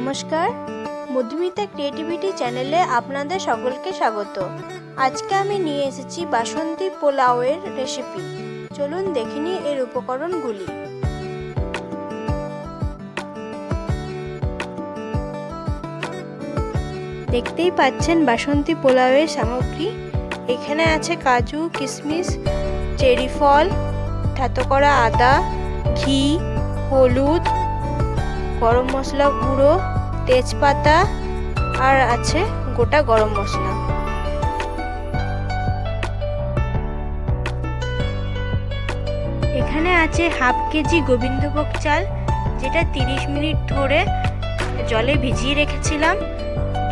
নমস্কার, মধুমিতা ক্রিয়েটিভিটি চ্যানেলে আপনাদের সকলকে স্বাগত। আজকে আমি নিয়ে এসেছি বাসন্তী পোলাওয়ের রেসিপি। চলুন দেখে নিই এর উপকরণগুলি। দেখতেই পাচ্ছেন বাসন্তী পোলাওয়ের সামগ্রী। এখানে আছে কাজু, কিশমিশ, চেরি ফল, থেতো করা আদা, ঘি, হলুদ, গরম মশলা গুঁড়ো, তেজপাতা আর আছে গোটা গরম মশলা। এখানে আছে হাফ কেজি গোবিন্দভোগ চাল, যেটা 30 মিনিট ধরে জলে ভিজিয়ে রেখেছিলাম।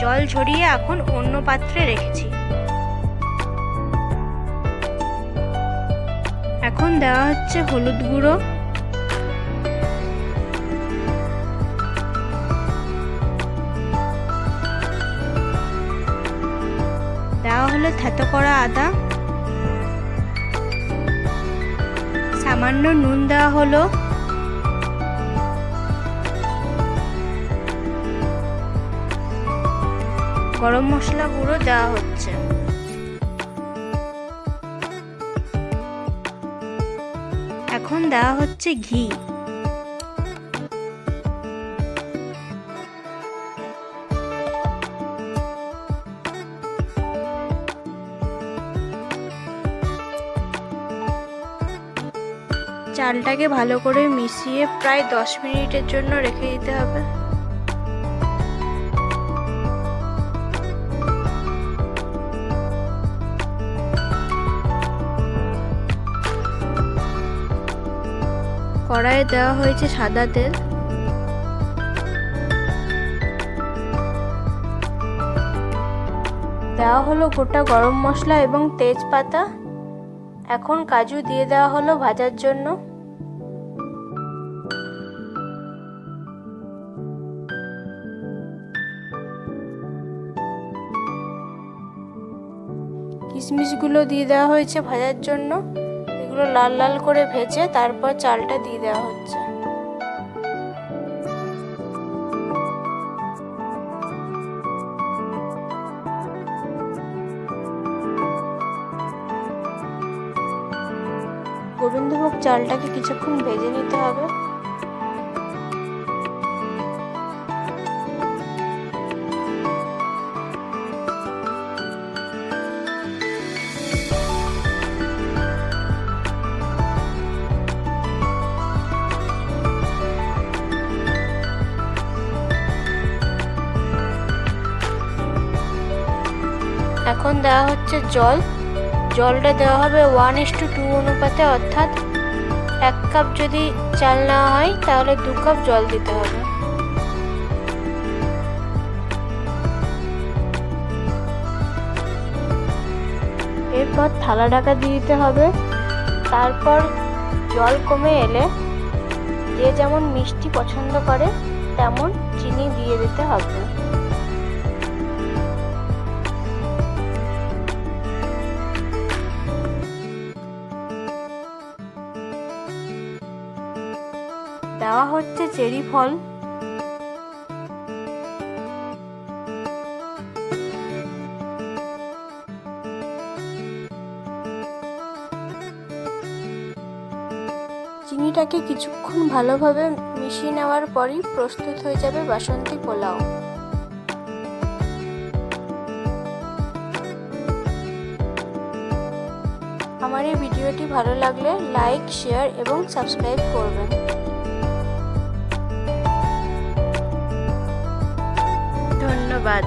জল ঝরিয়ে এখন অন্য পাত্রে রেখেছি। এখন দেওয়া হচ্ছে হলুদ গুঁড়ো, দেওয়া হলো থেতো করা আদা, সামান্য নুন দেওয়া হলো, গরম মশলা গুঁড়ো দেওয়া হচ্ছে। এখন দেওয়া হচ্ছে ঘি। চালটাকে ভালো করে মিশিয়ে প্রায় 10 মিনিটের জন্য রেখে দিতে হবে। কড়াইয়ে দেওয়া হয়েছে সাদা তেল। দেওয়া হলো গোটা গরম মশলা এবং তেজপাতা। এখন কাজু দিয়ে দেওয়া হলো ভাজার জন্য। কিশমিশগুলো দিয়ে দেওয়া হয়েছে ভাজার জন্য। এগুলো লাল লাল করে ভেজে তারপর চালটা দিয়ে দেওয়া হচ্ছে। গোবিন্দভোগ চালটাকে কিছুক্ষণ ভেজে নিতে হবে। এখন দেওয়া হচ্ছে জল। জলটা দেওয়া হবে 1:2 অনুপাতে, অর্থাৎ 1 কাপ যদি চাল নেওয়া হয় তাহলে 2 কাপ জল দিতে হবে। এরপর থালা ঢাকা দিয়ে দিতে হবে। তারপর জল কমে এলে যে যেমন মিষ্টি পছন্দ করে তেমন চিনি দিয়ে দিতে হবে। দেওয়া হচ্ছে চেরি ফল। চিনিটাকে কিছুক্ষণ ভালোভাবে মিশিয়ে নেওয়ার পরই প্রস্তুত হয়ে যাবে বাসন্তী পোলাও। আমার এই ভিডিওটি ভালো লাগলে লাইক, শেয়ার এবং সাবস্ক্রাইব করবেন। ধন্যবাদ।